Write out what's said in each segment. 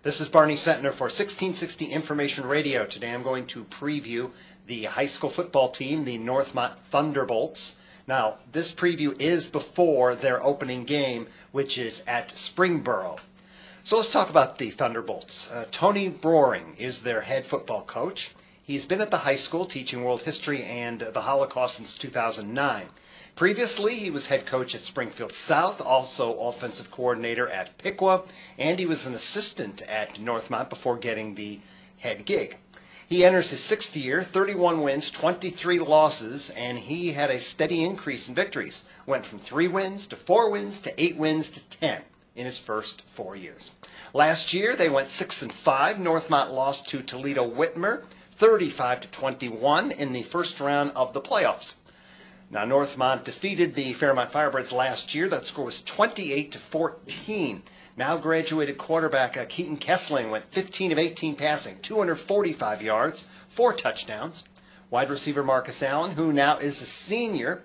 This is Barney Sentner for 1660 Information Radio. Today I'm going to preview the high school football team, the Northmont Thunderbolts. Now, this preview is before their opening game, which is at Springboro. So let's talk about the Thunderbolts. Tony Broering is their head football coach. He's been at the high school teaching world history and the Holocaust since 2009. Previously, he was head coach at Springfield South, also offensive coordinator at Piqua, and he was an assistant at Northmont before getting the head gig. He enters his sixth year, 31 wins, 23 losses, and he had a steady increase in victories. Went from 3 wins to 4 wins to 8 wins to 10 in his first 4 years. Last year, they went 6-5. Northmont lost to Toledo Whitmer, 35-21 in the first round of the playoffs. Now, Northmont defeated the Fairmont Firebirds last year. That score was 28-14. Now graduated quarterback Keaton Kessling went 15 of 18 passing, 245 yards, 4 touchdowns. Wide receiver Marcus Allen, who now is a senior,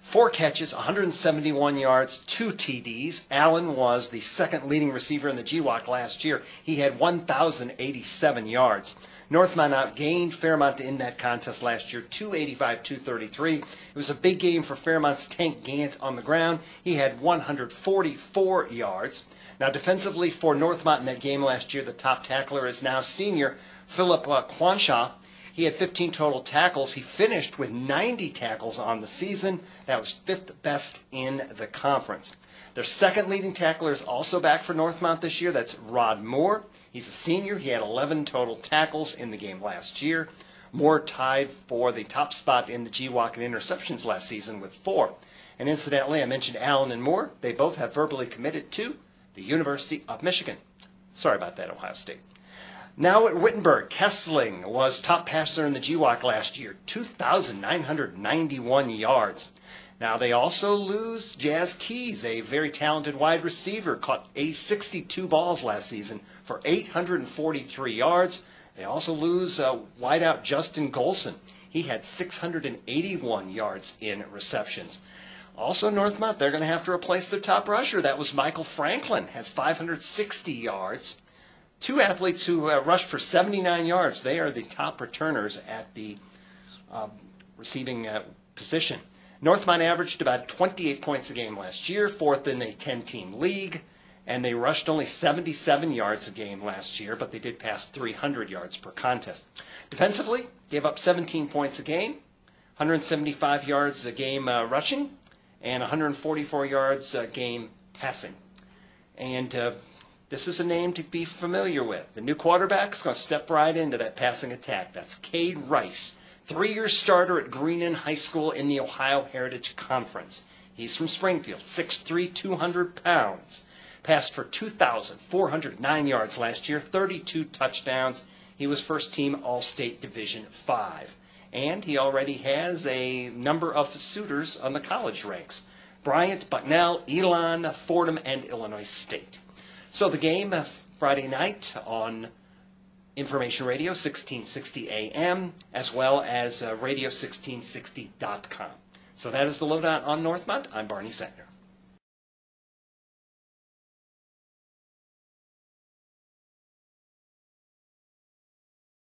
4 catches, 171 yards, 2 TDs. Allen was the second leading receiver in the GWAC last year. He had 1,087 yards. Northmont outgained Fairmont in that contest last year, 285-233. It was a big game for Fairmont's Tank Gant on the ground. He had 144 yards. Now, defensively for Northmont in that game last year, the top tackler is now senior Philip Quanshaw. He had 15 total tackles. He finished with 90 tackles on the season. That was 5th best in the conference. Their second leading tackler is also back for Northmont this year. That's Rod Moore. He's a senior. He had 11 total tackles in the game last year. Moore tied for the top spot in the GWAC and interceptions last season with 4. And incidentally, I mentioned Allen and Moore. They both have verbally committed to the University of Michigan. Sorry about that, Ohio State. Now at Wittenberg, Kessling was top passer in the GWAC last year, 2,991 yards. Now they also lose Jazz Keys, a very talented wide receiver, caught 62 balls last season for 843 yards. They also lose wideout Justin Golson. He had 681 yards in receptions. Also Northmont, they're going to have to replace their top rusher. That was Michael Franklin, had 560 yards. 2 athletes who rushed for 79 yards. They are the top returners at the receiving position. Northmont averaged about 28 points a game last year, 4th in a 10-team league, and they rushed only 77 yards a game last year, but they did pass 300 yards per contest. Defensively, gave up 17 points a game, 175 yards a game rushing, and 144 yards a game passing. And this is a name to be familiar with. The new quarterback is going to step right into that passing attack. That's Cade Rice, 3-year starter at Greenon High School in the Ohio Heritage Conference. He's from Springfield, 6'3", 200 pounds. Passed for 2,409 yards last year, 32 touchdowns. He was first team All-State Division 5. And he already has a number of suitors on the college ranks: Bryant, Bucknell, Elon, Fordham, and Illinois State. So the game Friday night on Information Radio, 1660 AM, as well as radio1660.com. So that is the lowdown on Northmont. I'm Barney Sentner.